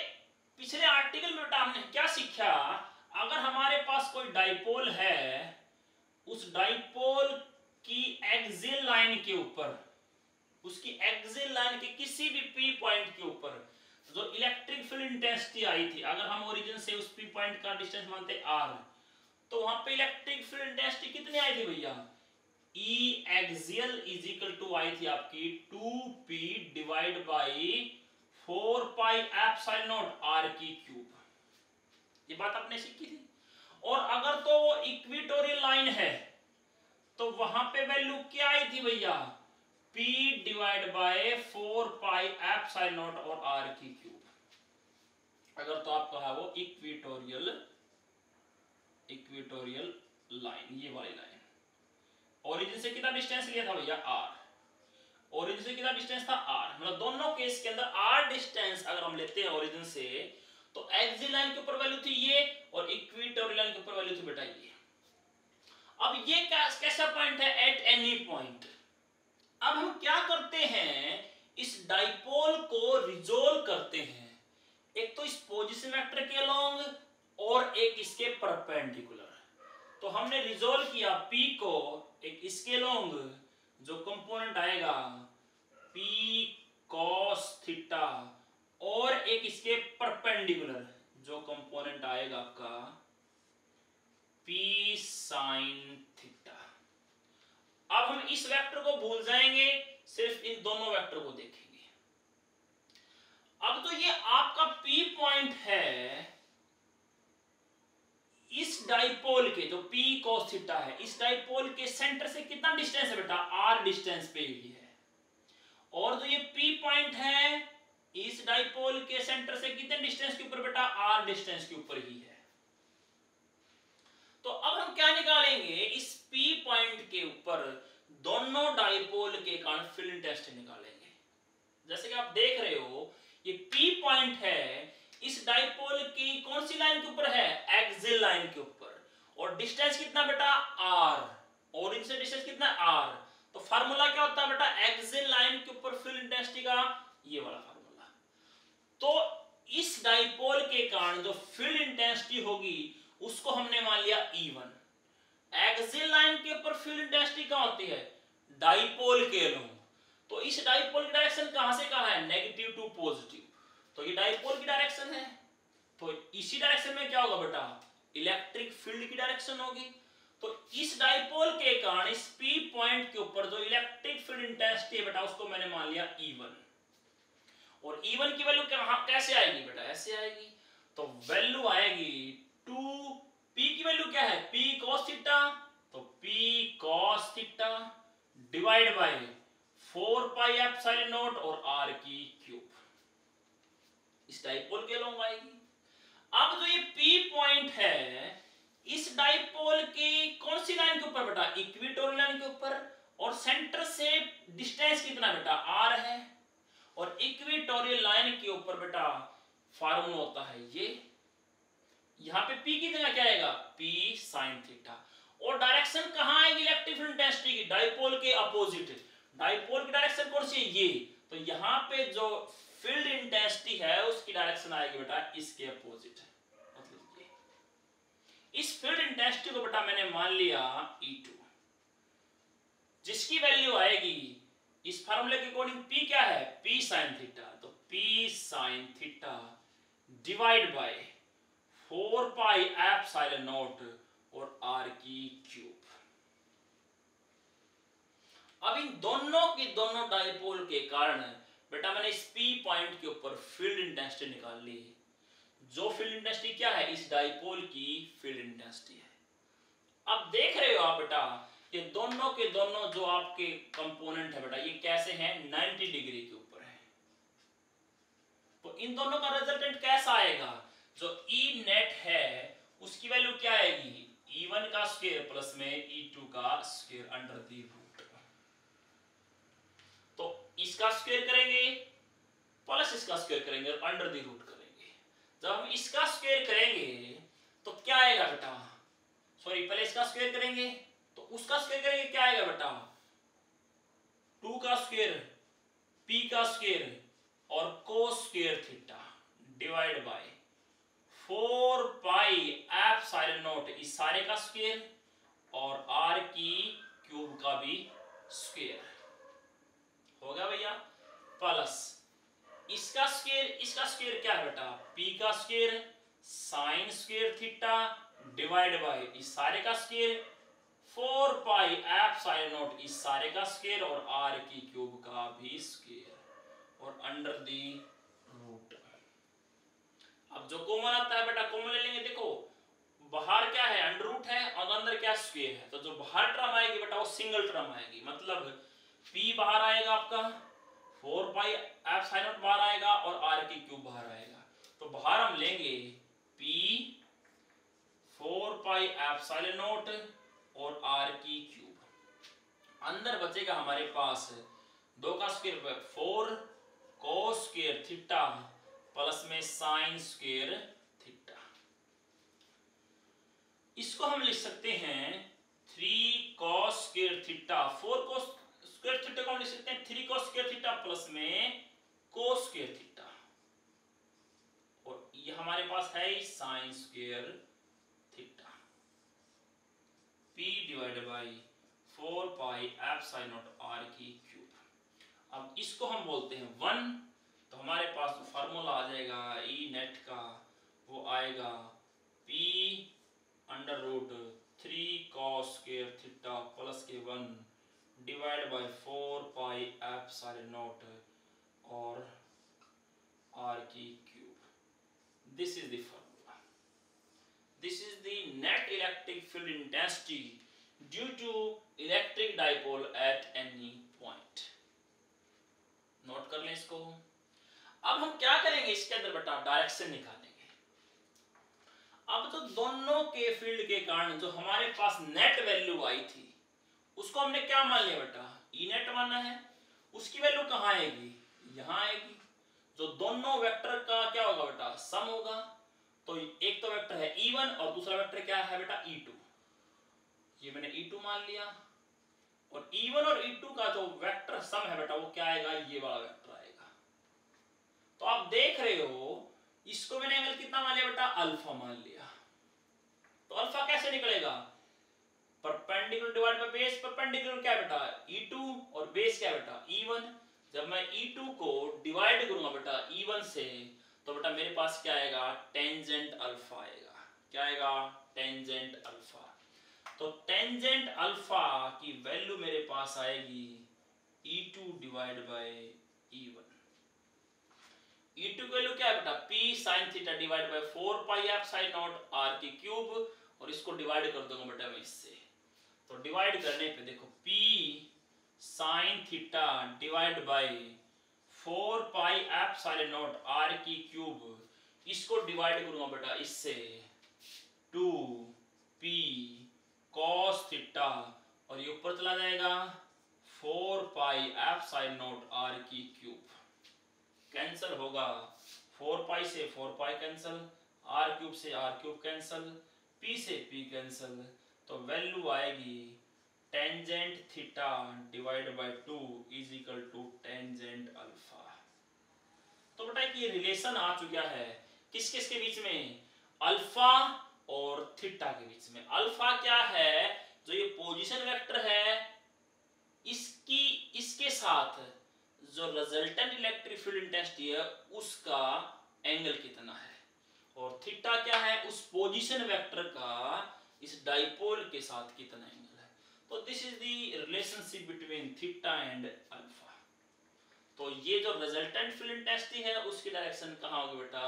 पिछले आर्टिकल में बेटा हमने क्या सीखा, अगर हमारे पास कोई डाइपोल है, उस डाइपोल की एक्सियल लाइन के ऊपर, उसकी एक्सियल लाइन के किसी भी P पॉइंट के ऊपर जो इलेक्ट्रिक फील्ड इंटेंसिटी आई थी, अगर हम ओरिजिन से उस P पॉइंट का डिस्टेंस मानते R, तो वहां पे इलेक्ट्रिक फील्ड इंटेंसिटी कितनी आई थी भैया, E axial is equal to आई थी आपकी 2p divide by 4 pi epsilon not R की क्यूब। ये बात आपने सीखी थी। और अगर तो वो इक्वेटोरियल लाइन है तो वहां पे वैल्यू क्या आई थी भैया, P divide by 4 pi epsilon not और R की क्यूब। अगर तो आपका है वो इक्वेटोरियल लाइन, ये वाली लाइन, ओरिजिन से कितना डिस्टेंस लिया था भैया, R। ओरिजिन से कितना डिस्टेंस था, R। मतलब दोनों केस के अंदर R डिस्टेंस अगर हम लेते हैं ओरिजिन से, तो एक्सियल लाइन के ऊपर वैल्यू थी ये और इक्वेटोरियल लाइन के ऊपर वैल्यू थी बेटा ये। अब ये कैसा पॉइंट है, एट एनी पॉइंट। अब हम क्या करते हैं, इस डाइपोल को रिजोल्व करते हैं, एक तो इस पोजीशन वेक्टर के अलोंग और एक इसके परपेंडिकुलर। तो हमने रिजोल्व किया P को एक इसके अलोंग, जो कंपोनेंट आएगा P cos थीटा, और एक इसके परपेंडिकुलर जो कंपोनेंट आएगा आपका P sin थीटा। अब हम इस वेक्टर को भूल जाएंगे, सिर्फ इन दोनों वेक्टर को देखेंगे। अब तो ये आपका P पॉइंट है, इस डाइपोल डाइपोल के जो P cos थीटा है, इस डाइपोल के सेंटर से कितना डिस्टेंस है बेटा, r डिस्टेंस पे ही है। और जो ये P पॉइंट है, इस डाइपोल के सेंटर से कितने डिस्टेंस के ऊपर बेटा, r डिस्टेंस के ऊपर ही है। तो अब हम क्या निकालेंगे, इस P पॉइंट के ऊपर दोनों डाइपोल के कारण फील्ड इंटेंसिटी निकालेंगे। जैसे कि आप देख रहे हो, ये P पॉइंट है, इस डाइपोल की कौन सी लाइन के ऊपर है, एक्सियल लाइन के ऊपर, और डिस्टेंस कितना बेटा, r, और इनसे डिस्टेंस कितना r। तो फार्मूला क्या होता है बेटा, एक्सियल लाइन के ऊपर फील्ड इंटेंसिटी का, ये वाला फार्मूला। तो इस डाइपोल के कारण जो फील्ड इंटेंसिटी होगी उसको हमने मान लिया E1। एक्सियल लाइन के ऊपर फील्ड इंटेंसिटी क्या होती है, डाइपोल के अलोंग। तो इस डाइपोल की डायरेक्शन कहां से कहां है, नेगेटिव टू पॉजिटिव। तो ये डाइपोल की डायरेक्शन है, तो इसी डायरेक्शन में क्या होगा बेटा, इलेक्ट्रिक फील्ड की डायरेक्शन होगी। तो इस डाइपोल के कारण इस P पॉइंट के ऊपर जो इलेक्ट्रिक फील्ड इंटेंसिटी है बेटा, उसको मैंने मान लिया E1। और E1 की वैल्यू कैसे आएगी बेटा, ऐसे आएगी। तो वैल्यू आएगी 2P की वैल्यू क्या है, P cos थीटा, तो P cos theta divide by 4 pi epsilon not और r की क्यूब, इस डाइपोल के अलोंग आएगी। अब जो ये P पॉइंट है, इस डाइपोल की कौन सी लाइन के ऊपर बेटा, इक्वेटोरियल लाइन के ऊपर, और सेंटर से डिस्टेंस कितना बेटा, r है। और इक्वेटोरियल लाइन के ऊपर बेटा फार्मूला होता है ये, यहां पे P की जगह क्या आएगा, P sin थीटा। और डायरेक्शन कहां आएगी इलेक्ट्रिक फील्ड इंटेंसिटी की, डाइपोल के अपोजिट। डाइपोल की डायरेक्शन कौन सी है, ये। तो यहां पे जो फील्ड इंटेंसिटी है उसकी डायरेक्शन आएगी बेटा इसके अपोजिट। मतलब ये इस फील्ड इंटेंसिटी को बेटा मैंने मान लिया E2, जिसकी वैल्यू आएगी इस फार्मूले के अकॉर्डिंग P क्या है, P sin थीटा। तो P sin theta divide by 4 pi epsilon not और r की क्यूब। अब इन दोनों की दोनों डाइपोल के कारण बेटा मैंने इस P पॉइंट के ऊपर फील्ड इंटेंसिटी निकाल ली। जो फील्ड इंटेंसिटी क्या है, इस डाइपोल की फील्ड इंटेंसिटी है। अब देख रहे हो आप बेटा, ये दोनों के दोनों जो आपके कंपोनेंट है बेटा, ये कैसे हैं, 90 डिग्री के ऊपर है। तो इन दोनों का रिजल्टेंट कैसा आएगा, जो E नेट है उसकी वैल्यू क्या आएगी, E1 का स्क्वायर प्लस में E2 का स्क्वायर अंडर दी रूट। तो इसका स्क्वायर करेंगे प्लस इसका स्क्वायर करेंगे और अंडर दी रूट करेंगे। जब हम इसका स्क्वायर करेंगे तो क्या आएगा बेटा, सॉरी पहले इसका स्क्वायर करेंगे तो उसका स्क्वायर करेंगे, क्या आएगा बेटा, 2 का स्क्वायर P का स्क्वायर और cos square theta divide by 4 pi epsilon not इस सारे का स्क्वायर और r की क्यूब का भी स्क्वायर हो गया भैया, प्लस इसका स्क्वायर क्या है बेटा, P का square sine square theta divide bye इस सारे का स्क्वायर 4 पाई एप्सिलॉन नॉट इस सारे का स्क्वायर और r की क्यूब का भी स्क्वायर और अंडर दी रूट। अब जो कॉमन आता है बेटा कॉमन ले लेंगे। देखो बाहर क्या है, अंडर रूट है और अंदर क्या स्क्वायर है, तो जो बाहर टर्म आएगी बेटा वो सिंगल टर्म आएगी। मतलब P बाहर आएगा आपका, 4 पाई एप्सिलॉन नॉट बाहर आएगा और r की क्यूब बाहर आएगा। तो बाहर हम लेंगे P 4 पाई एप्सिलॉन नॉट और r की क्यूब। अंदर बचेगा हमारे पास 2 का square 4 cos square theta plus में साइन स्क्वायर थीटा। इसको हम लिख सकते हैं 3 cos square theta, 4 cos square theta को हम लिख सकते हैं 3 cos स्क्वायर थीटा प्लस में cos स्क्वायर थीटा, और ये हमारे पास है sine square theta P divided by 4 pi epsilon not r की क्यूब। अब इसको हम बोलते हैं 1, तो हमारे पास जो फार्मूला आ जाएगा E नेट का वो आएगा P under root 3 cos square theta plus के 1 divide by 4 pi epsilon not और r की cube. This is the formula, this is the net electric field intensity due to electric dipole at any point. Note कर लें इसको। अब हम क्या करेंगे इसके अंदर बेटा, डायरेक्शन निकालेंगे। अब तो दोनों के फील्ड के कारण जो हमारे पास नेट वैल्यू आई थी उसको हमने क्या मान लिया बेटा, ई नेट माना है। उसकी वैल्यू कहाँ आएगी, यहाँ आएगी। जो दोनों वेक्टर का क्या होगा बेटा, सम होगा। तो एक तो वेक्टर है E1 और दूसरा वेक्टर क्या है बेटा, E2। ये मैंने E2 मान लिया। और E1 और E2 का जो वेक्टर सम है बेटा वो क्या आएगा, ये वाला वेक्टर आएगा। तो आप देख रहे हो इसको मैंने एंगल कितना मान लिया बेटा, अल्फा मान लिया। तो अल्फा कैसे निकलेगा, perpendicular divide by base. Perpendicular क्या बेटा, E2 और बेस क्या बेटा, E1। जब मैं E2 को डिवाइड करूंगा बेटा E1 से तो बेटा मेरे पास क्या आएगा, टेंजेंट अल्फा आएगा। क्या आएगा, टेंजेंट अल्फा। तो टेंजेंट अल्फा की वैल्यू मेरे पास आएगी E2 divide by E1। E2 की वैल्यू क्या है बेटा, P sin theta divide by 4 pi epsilon not r की क्यूब। और इसको डिवाइड कर दूंगा बेटा मैं इससे। तो डिवाइड करने पे देखो P sin theta divide by 4 pi epsilon not r की क्यूब। इसको डिवाइड करूंगा बेटा इससे 2p cos थीटा और ये ऊपर चला जाएगा 4 pi epsilon not r की क्यूब। कैंसल होगा, 4 पाई से 4 पाई कैंसल, r क्यूब से r क्यूब कैंसल, p से p कैंसल। तो वैल्यू आएगी tangent theta divide by 2 is equal to tangent alpha. तो बेटा ये रिलेशन आ चुका है किस किस के बीच में, अल्फा और थीटा के बीच में। अल्फा क्या है, जो ये पोजीशन वेक्टर है इसके साथ जो रिजल्टेंट इलेक्ट्रिक फील्ड इंटेंसिटी है उसका एंगल कितना है। और थीटा क्या है, उस पोजीशन वेक्टर का इस डाइपोल के साथ कितना एंगल है। तो this is the relationship between theta and alpha. तो ये जो रिजल्टेंट फील्ड इंटेंसिटी है उसकी डायरेक्शन कहाँ होगी बेटा,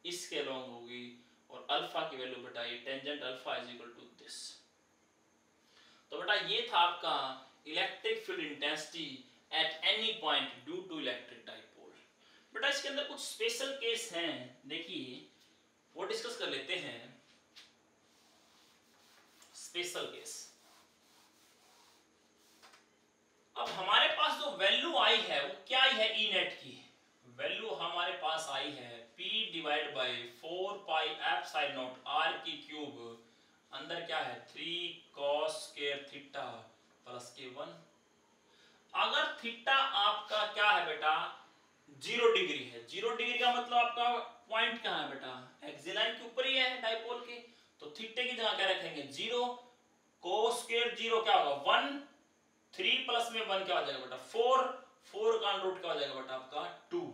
इसके अलोंग होगी। और अल्फा की वैल्यू बेटा ये tangent alpha is equal to this. तो बेटा ये था आपका electric field intensity at any point due to electric dipole. बेटा इसके अंदर कुछ स्पेशल केस हैं, देखिए वो डिस्कस कर लेते हैं। स्पेशल केस, अब हमारे पास जो वैल्यू आई है वो क्या आई है, ई नेट की वैल्यू हमारे पास आई है P divide by 4 pi epsilon not r की क्यूब। अंदर क्या है 3 cos square theta plus k1। अगर थीटा आपका क्या है बेटा 0 डिग्री है, 0 डिग्री का मतलब आपका पॉइंट कहाँ है बेटा, एक्सियल लाइन के ऊपर ही है डाइपोल के। तो थीटे की जगह क्या रखेंगे 0, cos स्क्वायर 0 क्या होगा 1, 3 प्लस में 1 क्या हो जाएगा बेटा 4, 4 का रूट क्या हो जाएगा बेटा आपका 2।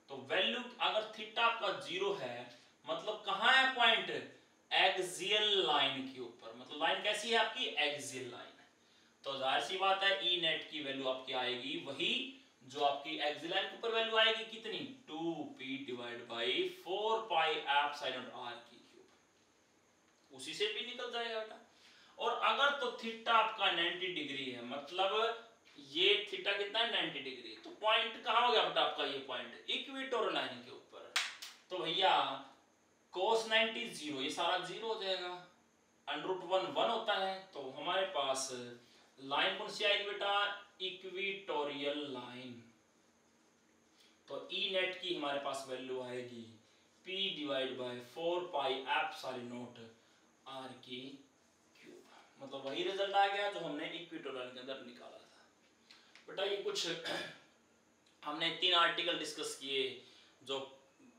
तो वैल्यू अगर थीटा आपका 0 है मतलब कहाँ है पॉइंट, एक्सियल लाइन के ऊपर। मतलब लाइन कैसी है आपकी, एक्सियल लाइन। तो जाहिर सी बात है ई नेट की वैल्यू आपकी आएगी वही जो आपकी एक्सियल लाइन के ऊपर वैल्यू आएगी कितनी, 2p divide by 4 pi F sine r की क्यूब। उसी से भी निकल जाएगा बेटा। और अगर तो थीटा आपका 90 डिग्री है मतलब ये थीटा कितना है 90 डिग्री, तो पॉइंट कहाँ हो गया बेटा आपका, ये पॉइंट इक्वेटोरियल लाइन के ऊपर। तो भैया cos 90 0, ये सारा 0 हो जाएगा, √1 1 होता है। तो हमारे पास लाइन कौन सी आएगी बेटा, इक्वेटोरियल लाइन। तो ई नेट की हमारे पास वैल्यू आएगी P divide by 4 pi epsilon not r की क्यूब। मतलब वही रिजल्ट आ गया जो हमने इक्वेटोरियल के अंदर निकाला था। बेटा ये कुछ हमने 3 आर्टिकल डिस्कस किए जो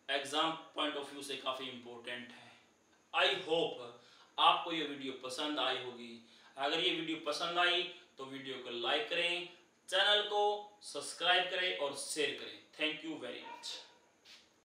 एग्जाम पॉइंट ऑफ व्यू से काफी इंपॉर्टेंट है। आई होप आपको ये वीडियो पसंद आई होगी। अगर ये वीडियो पसंद आई तो वीडियो को लाइक करें, चैनल को सब्सक्राइब करें और शेयर करें। Thank you very much.